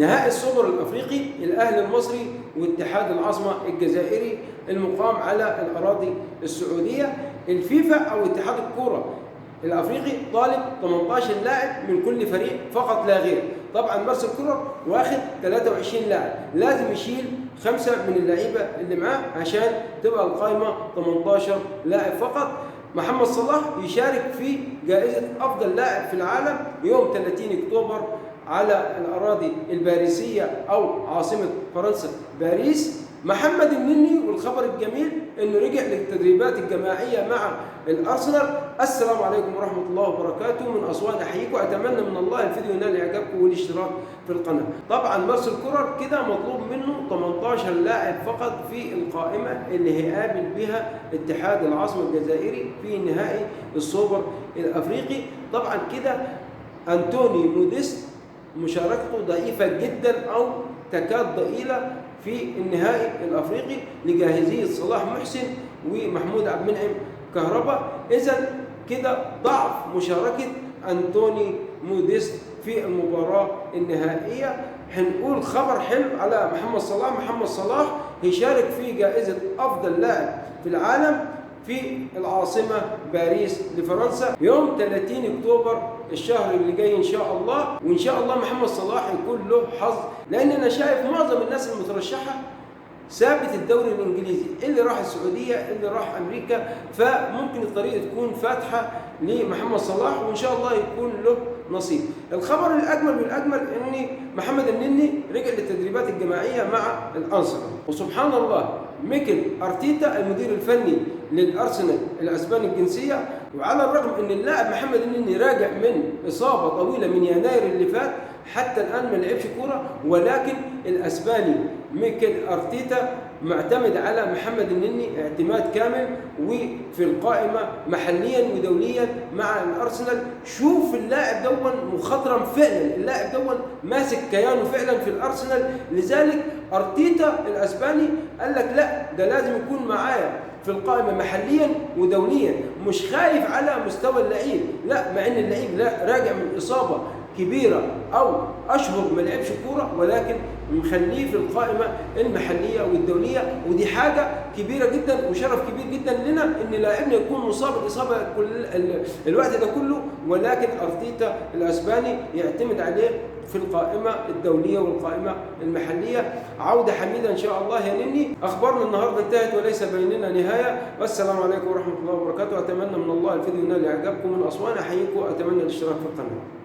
نهائي السوبر الافريقي الاهلي المصري واتحاد العاصمه الجزائري المقام على الاراضي السعوديه. الفيفا او اتحاد الكوره الافريقي طالب 18 لاعب من كل فريق فقط لا غير. طبعا مارسيل كولر واخد 23 لاعب، لازم يشيل 5 من اللعيبه اللي معاه عشان تبقى القائمه 18 لاعب فقط. محمد صلاح يشارك في جائزه افضل لاعب في العالم يوم 30 اكتوبر على الاراضي الباريسيه او عاصمه فرنسا باريس. محمد النني والخبر الجميل انه رجع للتدريبات الجماعيه مع الارسنال. السلام عليكم ورحمه الله وبركاته، من اسوان احييكم، اتمنى من الله الفيديو ينال اعجابكم والاشتراك في القناه. طبعا مارسيل كولر كده مطلوب منه 18 لاعب فقط في القائمه اللي هيقابل بها اتحاد العاصمه الجزائري في نهائي السوبر الافريقي. طبعا كده انتوني موديست مشاركته ضعيفه جدا او تكاد ضئيله في النهائي الافريقي لجاهزيه صلاح محسن ومحمود عبد المنعم كهربا. اذا كده ضعف مشاركه انتوني موديست في المباراه النهائيه. هنقول خبر حلو على محمد صلاح. محمد صلاح هيشارك في جائزه افضل لاعب في العالم في العاصمة باريس لفرنسا يوم 30 أكتوبر الشهر اللي جاي إن شاء الله. وإن شاء الله محمد صلاح يكون له حظ، لأن أنا شايف معظم الناس المترشحة ثابت الدوري الإنجليزي، اللي راح السعودية اللي راح أمريكا، فممكن الطريق تكون فاتحة لمحمد صلاح وإن شاء الله يكون له نصيب. الخبر الأجمل والأجمل أن محمد النني رجع للتدريبات الجماعية مع الأرسنال، وسبحان الله ميكل أرتيتا المدير الفني للأرسنال الأسباني الجنسية، وعلى الرغم أن اللاعب محمد النني راجع من إصابة طويلة من يناير اللي فات حتى الآن ما لعبش كورة، ولكن الأسباني ميكل أرتيتا معتمد على محمد النني اعتماد كامل وفي القائمة محليا ودوليا مع الأرسنال. شوف اللاعب دون مخضرم فعلا، اللاعب دون ماسك كيانه فعلا في الأرسنال، لذلك أرتيتا الأسباني قال لك لا ده لازم يكون معايا في القائمة محليا ودوليا، مش خايف على مستوى اللعيب، لا مع ان اللعيب لا راجع من إصابة كبيرة أو أشهر ما لعبش كورة، ولكن مخليه في القائمة المحلية والدولية، ودي حاجة كبيرة جدا وشرف كبير جدا لنا إن لاعبنا يكون مصاب الإصابة الوقت ده كله، ولكن أرتيتا الأسباني يعتمد عليه في القائمة الدولية والقائمة المحلية. عودة حميدة إن شاء الله يا نني. أخبارنا النهاردة انتهت وليس بيننا نهاية، والسلام عليكم ورحمة الله وبركاته. أتمنى من الله الفيديو ينال إعجابكم، من أسوان أحييكم، أتمنى الاشتراك في القناة.